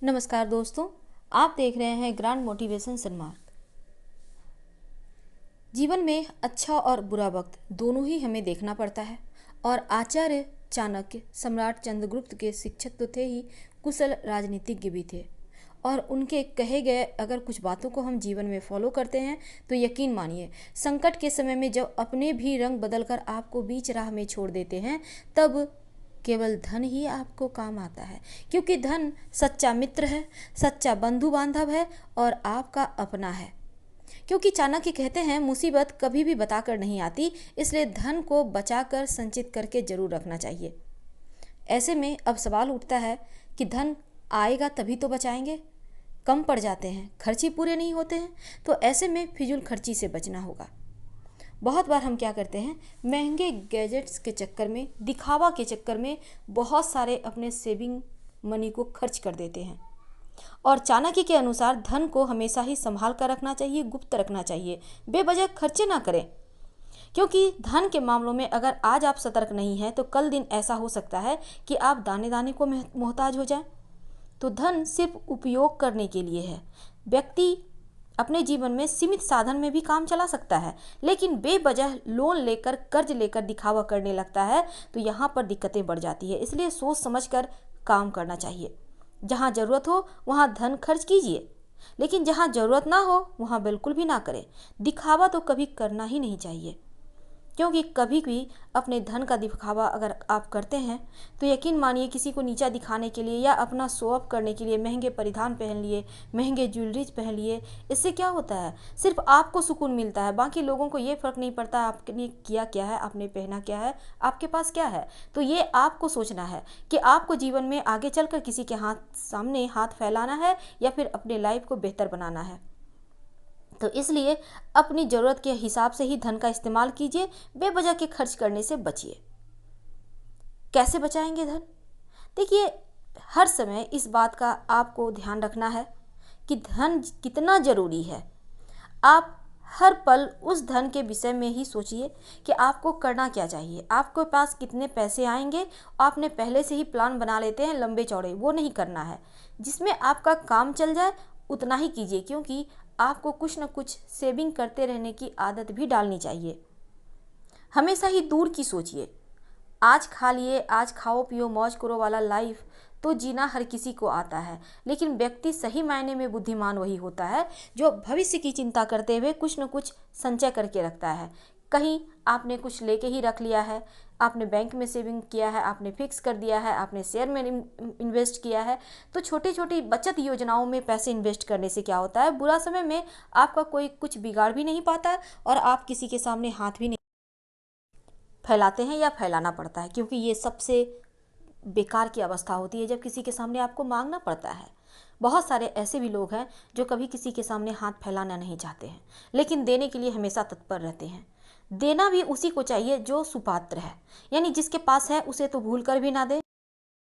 नमस्कार दोस्तों, आप देख रहे हैं ग्रांड मोटिवेशन सन्मार्ग। जीवन में अच्छा और बुरा वक्त दोनों ही हमें देखना पड़ता है और आचार्य चाणक्य सम्राट चंद्रगुप्त के शिक्षक तो थे ही, कुशल राजनीतिज्ञ भी थे। और उनके कहे गए अगर कुछ बातों को हम जीवन में फॉलो करते हैं तो यकीन मानिए, संकट के समय में जब अपने भी रंग बदलकर आपको बीच राह में छोड़ देते हैं, तब केवल धन ही आपको काम आता है। क्योंकि धन सच्चा मित्र है, सच्चा बंधु बांधव है और आपका अपना है। क्योंकि चाणक्य कहते हैं, मुसीबत कभी भी बताकर नहीं आती, इसलिए धन को बचाकर संचित करके जरूर रखना चाहिए। ऐसे में अब सवाल उठता है कि धन आएगा तभी तो बचाएंगे, कम पड़ जाते हैं, खर्ची पूरे नहीं होते हैं, तो ऐसे में फिजूल खर्ची से बचना होगा। बहुत बार हम क्या करते हैं, महंगे गैजेट्स के चक्कर में, दिखावा के चक्कर में बहुत सारे अपने सेविंग मनी को खर्च कर देते हैं। और चाणक्य के अनुसार धन को हमेशा ही संभाल कर रखना चाहिए, गुप्त रखना चाहिए, बेवजह खर्चे ना करें। क्योंकि धन के मामलों में अगर आज आप सतर्क नहीं हैं तो कल दिन ऐसा हो सकता है कि आप दाने दाने को मोहताज हो जाएं। तो धन सिर्फ उपयोग करने के लिए है। व्यक्ति अपने जीवन में सीमित साधन में भी काम चला सकता है, लेकिन बेवजह लोन लेकर, कर्ज लेकर दिखावा करने लगता है तो यहाँ पर दिक्कतें बढ़ जाती है। इसलिए सोच समझकर काम करना चाहिए। जहाँ ज़रूरत हो वहाँ धन खर्च कीजिए, लेकिन जहाँ ज़रूरत ना हो वहाँ बिल्कुल भी ना करें। दिखावा तो कभी करना ही नहीं चाहिए, क्योंकि कभी भी अपने धन का दिखावा अगर आप करते हैं तो यकीन मानिए, किसी को नीचा दिखाने के लिए या अपना शो ऑफ करने के लिए महंगे परिधान पहन लिए, महंगे ज्वेलरीज पहन लिए, इससे क्या होता है, सिर्फ आपको सुकून मिलता है, बाकी लोगों को ये फ़र्क नहीं पड़ता आपने किया क्या है, आपने पहना क्या है, आपके पास क्या है। तो ये आपको सोचना है कि आपको जीवन में आगे चलकर किसी के सामने हाथ फैलाना है या फिर अपने लाइफ को बेहतर बनाना है। तो इसलिए अपनी ज़रूरत के हिसाब से ही धन का इस्तेमाल कीजिए, बेवजह के खर्च करने से बचिए। कैसे बचाएंगे धन? देखिए, हर समय इस बात का आपको ध्यान रखना है कि धन कितना ज़रूरी है। आप हर पल उस धन के विषय में ही सोचिए कि आपको करना क्या चाहिए, आपके पास कितने पैसे आएंगे। आपने पहले से ही प्लान बना लेते हैं लंबे चौड़े, वो नहीं करना है। जिसमें आपका काम चल जाए उतना ही कीजिए, क्योंकि आपको कुछ न कुछ सेविंग करते रहने की आदत भी डालनी चाहिए। हमेशा ही दूर की सोचिए। आज खा लिए, आज खाओ पियो मौज करो वाला लाइफ तो जीना हर किसी को आता है, लेकिन व्यक्ति सही मायने में बुद्धिमान वही होता है जो भविष्य की चिंता करते हुए कुछ न कुछ संचय करके रखता है। कहीं आपने कुछ लेके ही रख लिया है, आपने बैंक में सेविंग किया है, आपने फिक्स कर दिया है, आपने शेयर में इन्वेस्ट किया है, तो छोटी छोटी बचत योजनाओं में पैसे इन्वेस्ट करने से क्या होता है, बुरा समय में आपका कोई कुछ बिगाड़ भी नहीं पाता और आप किसी के सामने हाथ भी नहीं फैलाते हैं या फैलाना पड़ता है। क्योंकि ये सबसे बेकार की अवस्था होती है जब किसी के सामने आपको मांगना पड़ता है। बहुत सारे ऐसे भी लोग हैं जो कभी किसी के सामने हाथ फैलाना नहीं चाहते हैं, लेकिन देने के लिए हमेशा तत्पर रहते हैं। देना भी उसी को चाहिए जो सुपात्र है, यानी जिसके पास है उसे तो भूल कर भी ना दे,